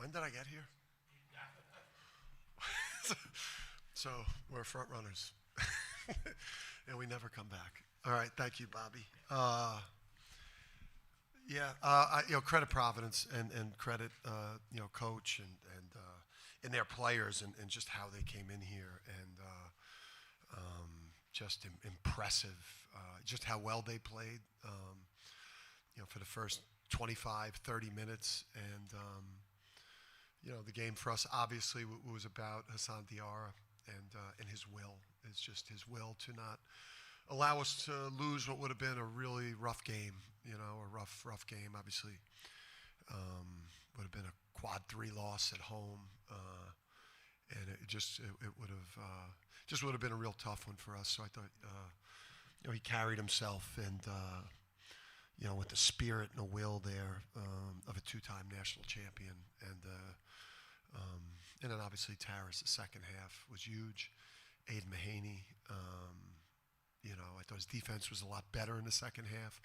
When did I get here? So we're front runners. And we never come back. All right, thank you, Bobby. Credit Providence and credit, Coach and their players and just how they came in here and just impressive. Just how well they played. For the first 25, 30 minutes, and the game for us obviously was about Hassan Diarra and his will. It's just his will to not allow us to lose what would have been a really rough game, a rough game. Obviously, would have been a quad 3 loss at home, and it would have been a real tough one for us. So I thought, he carried himself and with the spirit and the will there of a 2-time national champion, and then obviously Tara's the second half was huge. Aiden Mahaney, I thought his defense was a lot better in the second half,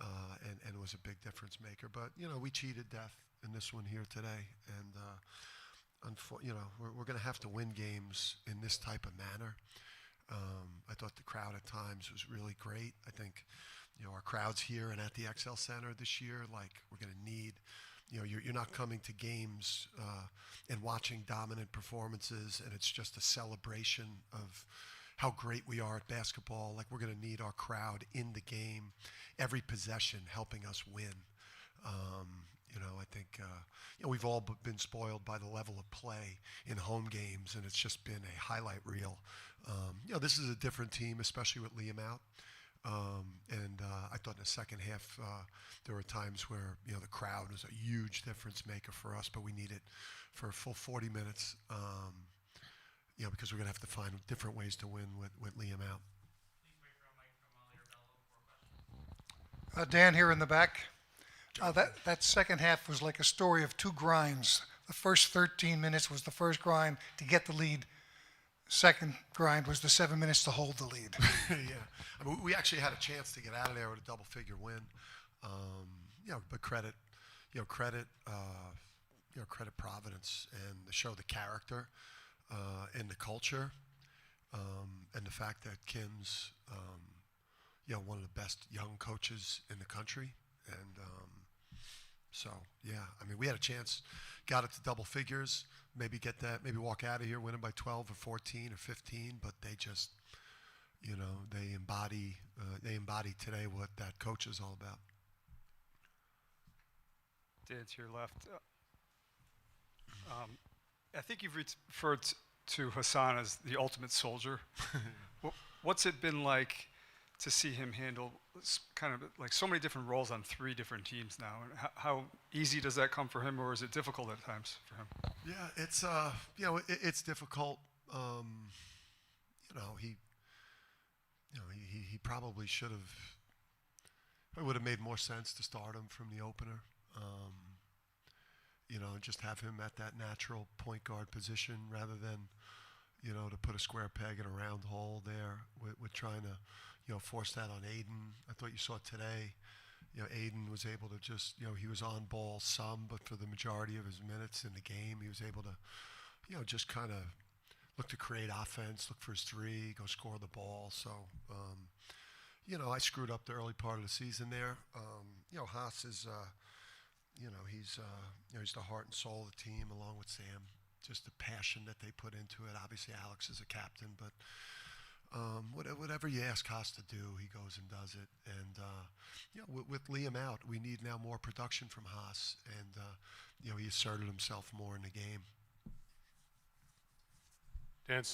and was a big difference maker. But we cheated death in this one here today, and we're going to have to win games in this type of manner. I thought the crowd at times was really great. I think our crowds here and at the XL Center this year, like we're going to need. You're not coming to games and watching dominant performances, and it's just a celebration of how great we are at basketball. Like we're going to need our crowd in the game, every possession helping us win. I think we've all been spoiled by the level of play in home games, and it's just been a highlight reel. This is a different team, especially with Liam out. I thought in the second half there were times where the crowd was a huge difference maker for us, but we need it for a full 40 minutes. Because we're going to have to find different ways to win with Liam out. Dan here in the back. That second half was like a story of 2 grinds. The first 13 minutes was the first grind to get the lead. Second grind was the 7 minutes to hold the lead. Yeah, we actually had a chance to get out of there with a double-figure win. But credit Providence and to show the character and the culture, and the fact that Kim's one of the best young coaches in the country, and we had a chance, got it to double figures. Maybe walk out of here winning by 12 or 14 or 15, but they just, they embody today what that coach is all about. Dan, to your left. I think you've referred to Hassan as the ultimate soldier. What's it been like to see him handle kind of like so many different roles on 3 different teams now? And how easy does that come for him, or is it difficult at times for him? Yeah, it's it's difficult. He probably should have. It would have made more sense to start him from the opener. Just have him at that natural point guard position rather than, to put a square peg in a round hole there with trying to, force that on Aiden. I thought you saw today, Aiden was able to just, he was on ball some, but for the majority of his minutes in the game, he was able to, just kind of look to create offense, look for his 3, go score the ball. So, I screwed up the early part of the season there. Haas is, he's the heart and soul of the team along with Sam. Just the passion that they put into it. Obviously, Alex is a captain, but whatever you ask Haas to do, he goes and does it. And with Liam out, we need now more production from Haas, and he asserted himself more in the game. Dan,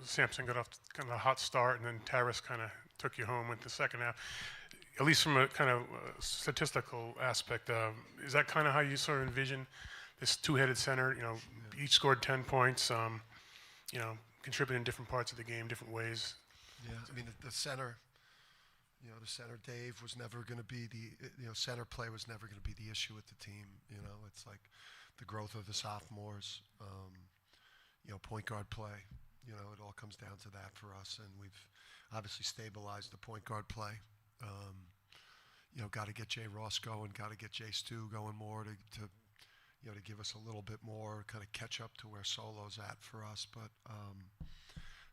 Sampson got off kind of a hot start, and then Taras kind of took you home with the second half. At least from a kind of statistical aspect, is that kind of how you sort of envision this 2-headed center? Each scored 10 points, contributing in different parts of the game, different ways. Yeah, I mean, the center, the center Dave was never going to be center play was never going to be the issue with the team. It's like the growth of the sophomores, point guard play. It all comes down to that for us, and we've obviously stabilized the point guard play. Got to get Jay Ross going, got to get Jay Stu going more to to give us a little bit more, kind of catch up to where Solo's at for us, but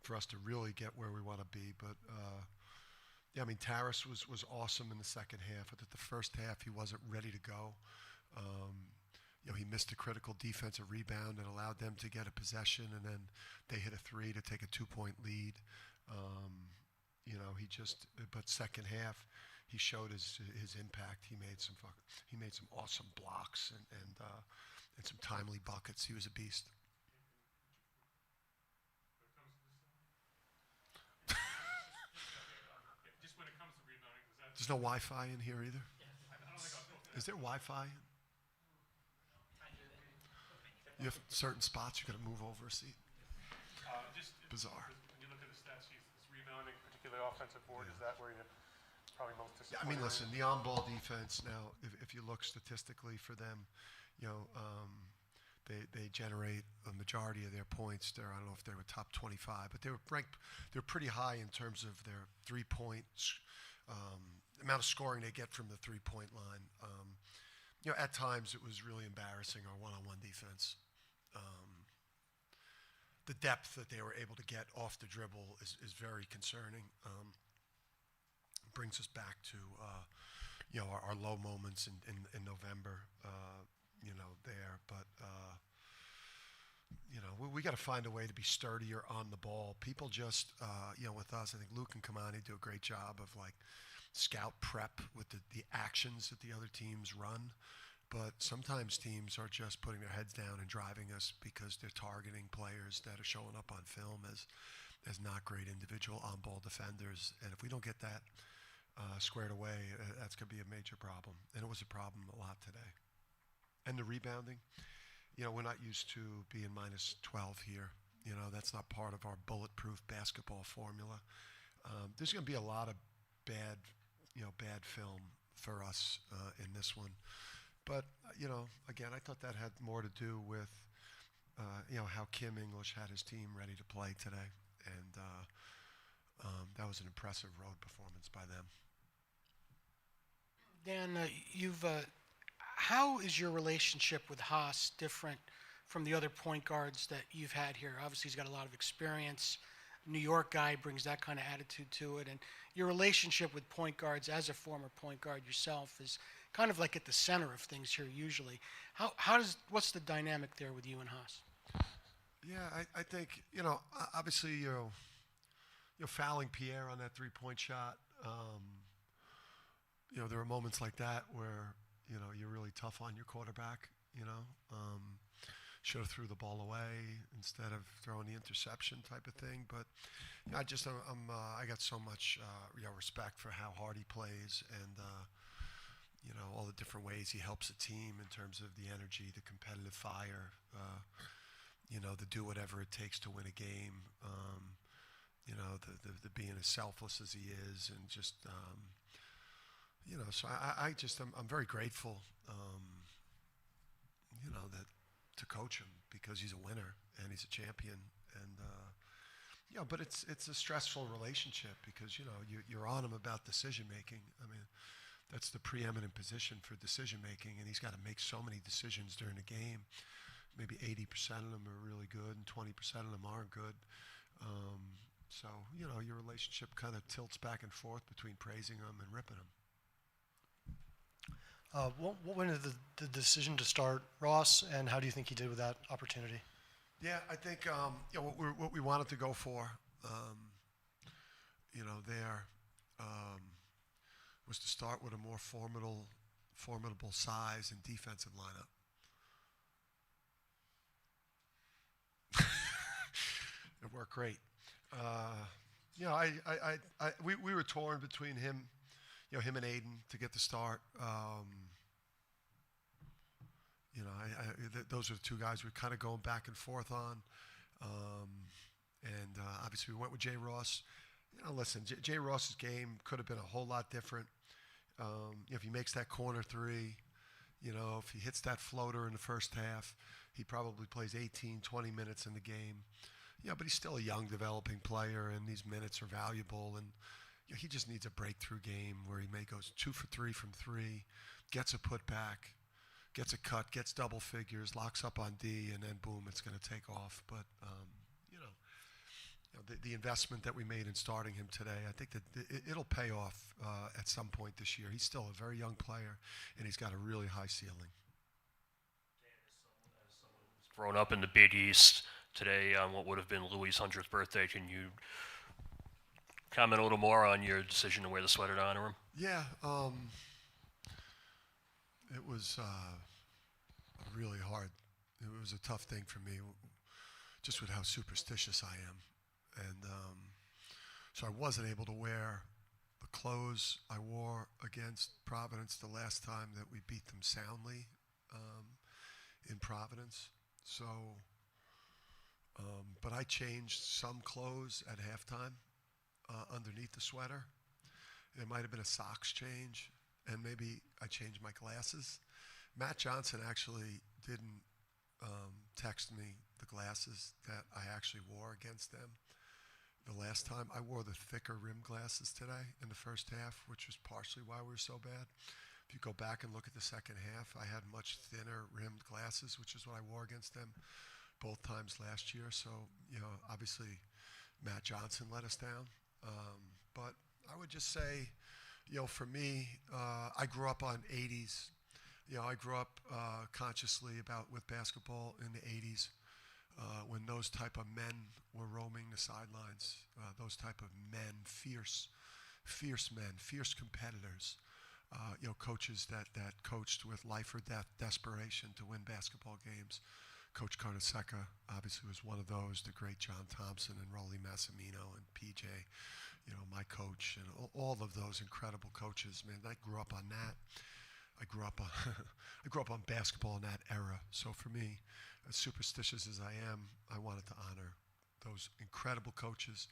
for us to really get where we want to be. But yeah, I mean, Taras was awesome in the second half. But at the first half, he wasn't ready to go. He missed a critical defensive rebound and allowed them to get a possession, and then they hit a three to take a 2-point lead. But second half, he showed his impact. He made some awesome blocks and some timely buckets. He was a beast. Just when it comes to rebounding, was that? There's no Wi-Fi in here either. Is there Wi-Fi? You have certain spots you got to move over a seat. Bizarre. When you look at the stat sheet, this rebounding, particularly offensive board, is that where you're probably most Yeah, I disappointed? mean, listen, the on-ball defense now, if you look statistically for them, they generate a majority of their points. I don't know if they were top 25, but they were ranked. They're pretty high in terms of their 3-point amount of scoring they get from the 3-point line. At times it was really embarrassing, our one-on-one defense. The depth that they were able to get off the dribble is very concerning. Brings us back to our low moments in November. There, but we got to find a way to be sturdier on the ball. People just with us, I think Luke and Kamani do a great job of like scout prep with the actions that the other teams run. But sometimes teams are just putting their heads down and driving us because they're targeting players that are showing up on film as not great individual on-ball defenders. And if we don't get that squared away, that's going to be a major problem. And it was a problem a lot today. And the rebounding, we're not used to being minus 12 here. That's not part of our bulletproof basketball formula. There's going to be a lot of bad film for us in this one. But, again, I thought that had more to do with, how Kim English had his team ready to play today. And that was an impressive road performance by them. Dan, how is your relationship with Haas different from the other point guards that you've had here? Obviously, he's got a lot of experience. New York guy brings that kind of attitude to it. And your relationship with point guards as a former point guard yourself is kind of like at the center of things here usually. What's the dynamic there with you and Haas? Yeah, I think, obviously, you're fouling Pierre on that 3-point shot. There are moments like that where, you're really tough on your quarterback, should have threw the ball away instead of throwing the interception type of thing. But I got so much respect for how hard he plays and, all the different ways he helps a team in terms of the energy, the competitive fire, to do whatever it takes to win a game, the being as selfless as he is and just, so I'm very grateful, that to coach him because he's a winner and he's a champion. And, but it's a stressful relationship because, you're on him about decision making. I mean, that's the preeminent position for decision making, and he's got to make so many decisions during the game. Maybe 80% of them are really good and 20% of them aren't good. So, your relationship kind of tilts back and forth between praising him and ripping him. What went into the decision to start Ross, and how do you think he did with that opportunity? Yeah, I think what we wanted to go for, was to start with a more formidable size and defensive lineup. It worked great. We were torn between him and Aiden to get the start. Those are the two guys we're kind of going back and forth on. And obviously we went with Jay Ross. Listen, Jay Ross's game could have been a whole lot different. If he makes that corner three, if he hits that floater in the first half, he probably plays 18, 20 minutes in the game. But he's still a young developing player, and these minutes are valuable. And he just needs a breakthrough game where he may goes 2 for 3 from 3, gets a putback, gets a cut, gets double figures, locks up on D, and then boom, it's going to take off. But the investment that we made in starting him today, I think that it'll pay off at some point this year. He's still a very young player, and he's got a really high ceiling. Grown up in the Big East today on what would have been Louis' 100th birthday, can you comment a little more on your decision to wear the sweater to honor him? Yeah, it was really hard. It was a tough thing for me, just with how superstitious I am. And so I wasn't able to wear the clothes I wore against Providence the last time that we beat them soundly in Providence. So, but I changed some clothes at halftime underneath the sweater. It might have been a socks change, and maybe I changed my glasses. Matt Johnson actually didn't text me the glasses that I actually wore against them. The last time I wore the thicker rim glasses today in the first half, which was partially why we were so bad. If you go back and look at the second half, I had much thinner rimmed glasses, which is what I wore against them both times last year. So, obviously Matt Johnson let us down. But I would just say, for me, I grew up on 80s. I grew up consciously with basketball in the 80s. When those type of men were roaming the sidelines, those type of men, fierce men, fierce competitors, coaches that coached with life or death desperation to win basketball games. Coach Carnesecca obviously was one of those, the great John Thompson and Rolly Massimino and PJ, my coach, and all of those incredible coaches. Man, I grew up on that. I grew up on basketball in that era. So for me, as superstitious as I am, I wanted to honor those incredible coaches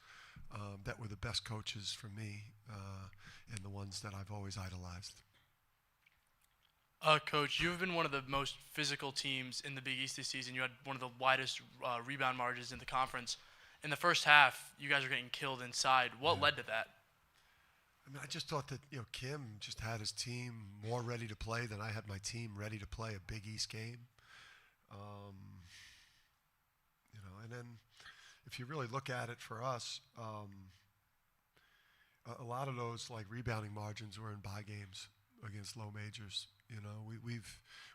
that were the best coaches for me and the ones that I've always idolized. Coach, you've been one of the most physical teams in the Big East this season. You had one of the widest rebound margins in the conference. In the first half, you guys were getting killed inside. What led to that? I mean, I just thought that, Kim just had his team more ready to play than I had my team ready to play a Big East game. And then if you really look at it for us, a lot of those rebounding margins were in bye games against low majors.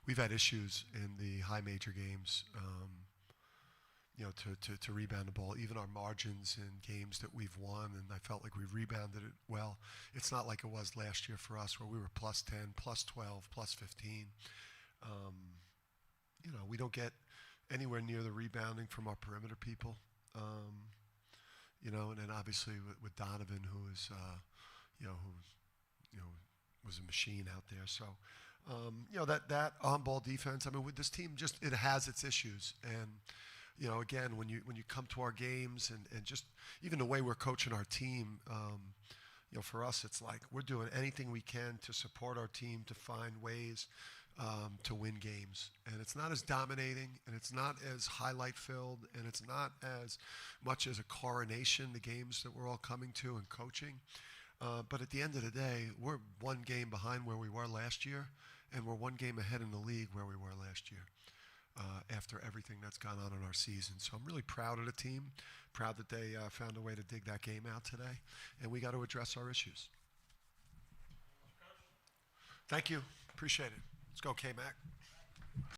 We've had issues in the high major games, to rebound the ball. Even our margins in games that we've won, and I felt like we rebounded it well. It's not like it was last year for us where we were plus 10, plus 12, plus 15. We don't get anywhere near the rebounding from our perimeter people. And then obviously with Donovan, who is, was a machine out there. So, that on-ball defense. I mean, with this team, it has its issues. And again, when you come to our games and just even the way we're coaching our team, for us, it's like we're doing anything we can to support our team to find ways to win games. And it's not as dominating, and it's not as highlight-filled, and it's not as much as a coronation, the games that we're all coming to and coaching. But at the end of the day, we're one game behind where we were last year, and we're one game ahead in the league where we were last year after everything that's gone on in our season. So I'm really proud of the team, proud that they found a way to dig that game out today, and we got to address our issues. Thank you. Appreciate it. Let's go, K-Mac.